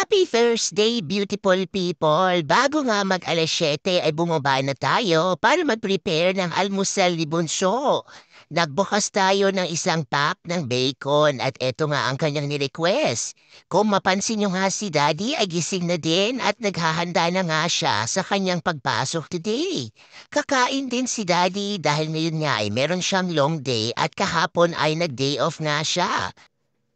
Happy Thursday, beautiful people! Bago nga mag-alas 7 ay bumaba na tayo para mag-prepare ng almusal ni Bunso. Nagbukas tayo ng isang pack ng bacon at eto nga ang kanyang ni-request. Kung mapansin nyo nga si Daddy ay gising na din at naghahanda na nga siya sa kanyang pagpasok today. Kakain din si Daddy dahil ngayon nga ay meron siyang long day at kahapon ay nag-day off nga siya.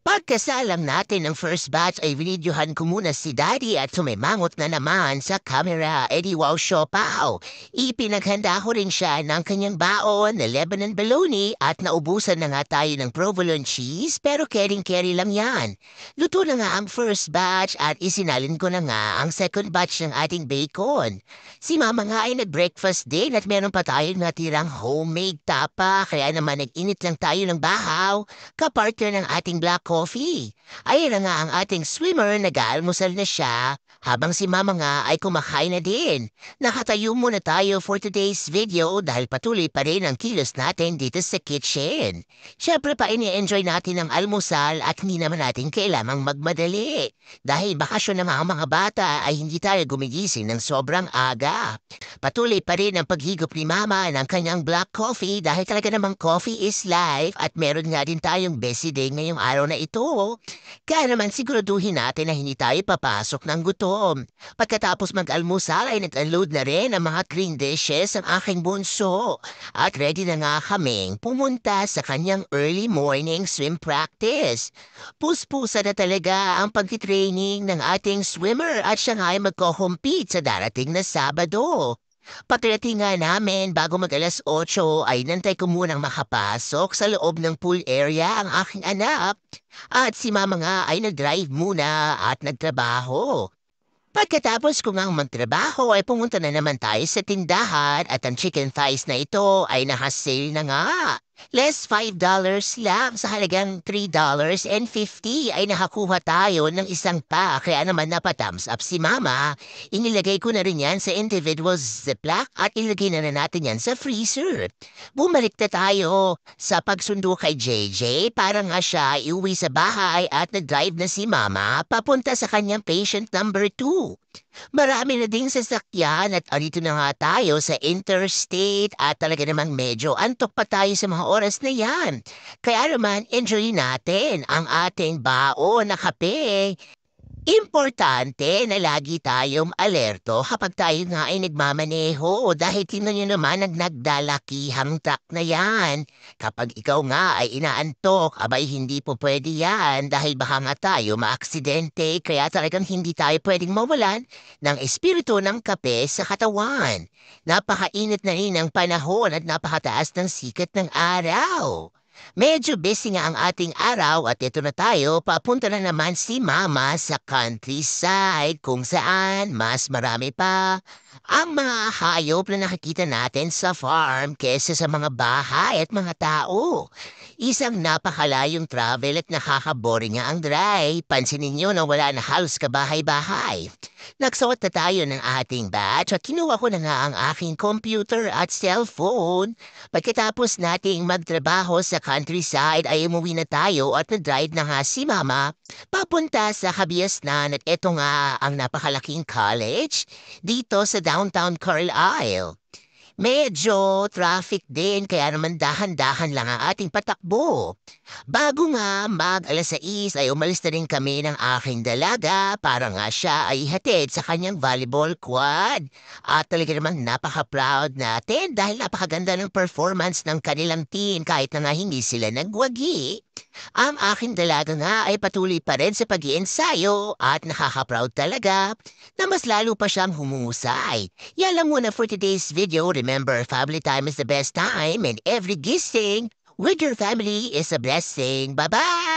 Pagkasalang natin ng first batch ay binidyohan ko muna si Daddy at sumimangot na naman sa camera. Edi wow siopaw. Ipinaghanda ko rin siya ng kanyang baon na Lebanon bologna at naubusan na nga tayo ng provolone cheese pero caring-carry lang yan. Luto na nga ang first batch at isinalin ko na nga ang second batch ng ating bacon. Si Mama nga ay nag-breakfast din at meron pa tayong natirang homemade tapa kaya naman nag-init lang tayo ng bahaw kapartner ng ating black coffee. Ayun na nga ang ating swimmer, nag-aalmusal na siya, habang si Mama nga ay kumakain na din. Nakatayo muna tayo for today's video dahil patuloy pa rin ang kilos natin dito sa kitchen. Siyempre pa ini-enjoy natin ang almusal at hindi naman natin kailangang magmadali. Dahil bakasyon ng mga bata ay hindi tayo gumigising ng sobrang aga. Patuloy pa rin ang paghigop ni Mama ng kanyang black coffee dahil talaga namang coffee is life at meron nga din tayong busy day ngayong araw na ito. Kaya naman siguraduhin natin na hindi tayo papasok ng gutom. Pagkatapos mag-almusal ay nag-unload na rin ang mga clean dishes ang aking bunso. At ready na nga kaming pumunta sa kanyang early morning swim practice. Puspusa na talaga ang pagtitraining ng ating swimmer at siya nga ay magko-compete sa darating na Sabado. Pagdating nga namin bago mag-alas 8 ay nantay ko munang makapasok sa loob ng pool area ang aking anak. At si Mama nga ay nag-drive muna at nagtrabaho. Pagkatapos ko ngang magtrabaho ay pumunta na naman tayo sa tindahan at ang chicken thighs na ito ay naka-sale na nga. Less $5 lang sa halagang $3.50 ay nakakuha tayo ng isang pack kaya naman napathumbs up si Mama. Inilagay ko na rin yan sa individual ziplock at ilagay na natin yan sa freezer. Bumalik na tayo sa pagsundo kay JJ para nga siya iuwi sa bahay at nag-drive na si Mama papunta sa kanyang patient number 2. Marami na ding sasakyan at andito na nga tayo sa interstate at talaga namang medyo antok pa tayo sa mga oras na yan. Kaya naman enjoy natin ang ating baon na kape. Importante na lagi tayong alerto kapag tayo nga ay nagmamaneho dahil tingnan nyo naman ang nagdalakihang truck na yan. Kapag ikaw nga ay inaantok, abay hindi po pwede yan dahil baka nga tayo maaksidente kaya talagang hindi tayo pwedeng mawalan ng espiritu ng kape sa katawan. Napakainit na rin ang panahon at napakataas ng sikat ng araw. Medyo busy nga ang ating araw at ito na tayo, papunta na naman si Mama sa countryside kung saan mas marami pa ang mga hayop na nakikita natin sa farm kesa sa mga bahay at mga tao. Isang napakalayong travel at nakakaboring nga ang drive. Pansinin nyo na wala na halos kabahay-bahay. Nagsuot na tayo ng ating batch at kinuha ko na nga ang aking computer at cellphone. Pagkatapos nating magtrabaho sa countryside ay umuwi na tayo at na-drive na nga si Mama papunta sa Kabiasnan at eto nga ang napakalaking college dito sa downtown Carlisle. Medyo traffic din kaya naman dahan-dahan lang ang ating patakbo. Bago nga mag-alas 6 ay umalis na rin kami ng aking dalaga para nga siya ay hatid sa kanyang volleyball quad. At talaga naman napaka-proud natin dahil napakaganda ng performance ng kanilang team kahit na nga hindi sila nagwagi. Ang aking dalaga nga ay patuloy pa rin sa pag-iensayo at nakaka-proud talaga na mas lalo pa siyang humusay. Yan lang muna for today's video. Remember, family time is the best time and every gising with your family is a blessing. Bye-bye!